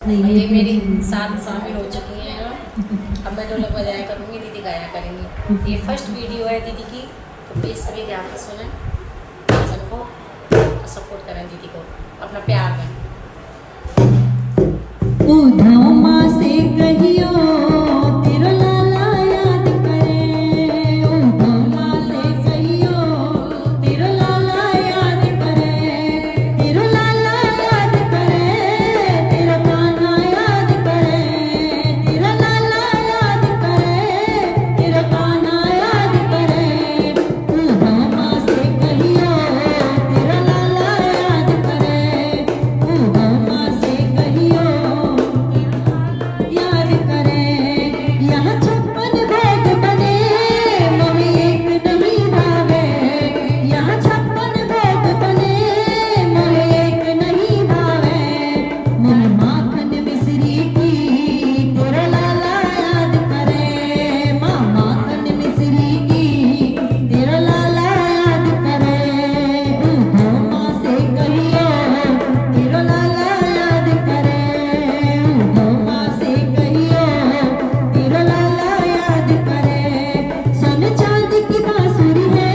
ये मेरी साथ शामिल हो चुकी हैं अब मैं ढोलक बजाया करूँगी, दीदी गाया करेंगी। ये फर्स्ट वीडियो है दीदी की, तो प्लीज़ सभी ध्यान से सुनें, भजन को सपोर्ट करें, दीदी को अपना प्यार दें। उधाओ माँ से कहियो तेरा लाला याद करे, उधाओ माँ से कहियो तेरा लाला याद करे, तेरा लाला याद करे, तेरा कान्हा याद करे, तेरा लाला याद करे, तेरा कान्हा याद करे। उधाओ माँ से कहियो तेरा लाला याद करे, उधाओ माँ से कहियो याद करे। यहाँ 56 भोग बने मोहि एक नहीं भावे, यहाँ 56 भोग बने मोहि एक नहीं भावे। मोहि माखन मिश्री की तेरा लाला याद करे, माँ माखन मिश्री की तेरा लाला याद करे। उधाओ माँ से कहियो तेरा लाला याद करे, उधाओ माँ से कहियो तेरा लाला याद करे। सोन चांदी की बांसुरी है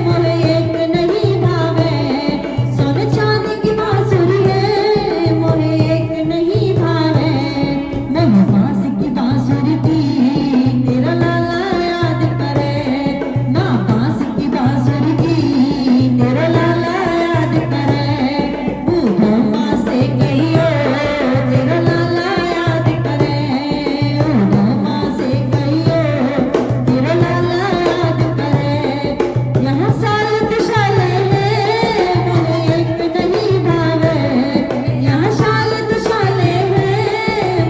मोहे एक नहीं भावे, सोन चांदी की बांसुरी है मोहे एक नहीं भावे। मोहे बांस की बांसुरी की तेरा लाला याद करे, माँ बांस की बांसुरी की तेरा लाला याद करे। उधाओ माँ से कहियो तेरा लाला याद करे, उधाओ माँ से कहियो तेरा लाला याद करे। यहाँ साल दुशाले है मोहे एक नहीं भावे, यहाँ साल दुशाले है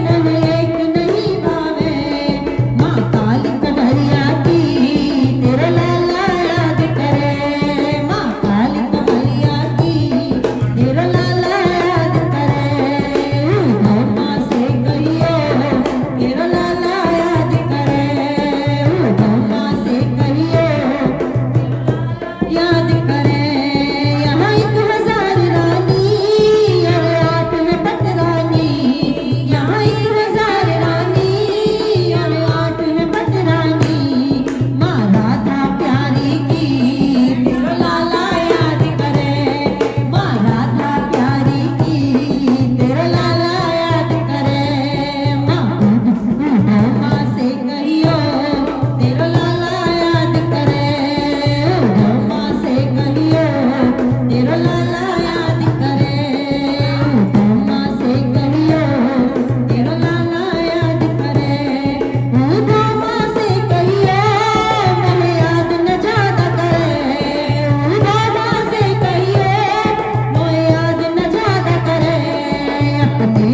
मोहे एक नहीं भावे। माँ काली कन्हैया की तेरा लाला याद करे, माँ काली कन्हैया की तेरा लाला याद करे। उधाओ माँ से कहियो तेरा लाला याद करे, उधाओ माँ से कहियो याद करे। यहाँ 1000 रानी और 8 है पटरानी, यहाँ 1000 रानी और 8 है पटरानी। माँ राधा प्यारी की तेरा लाला याद करे, माँ राधा प्यारी की तेरा लाला याद करे। माँ उधाओ माँ से कहियो तेरा लाला याद करे, उधाओ माँ से कहियो तेरा लाला याद करे, उधाओ माँ से कहियो तेरा लाला याद करे। उधाओ माँ से कहियो मोहे याद न ज्यादा करे, उधाओ माँ से कहियो मोहे याद न ज्यादा करे। अपने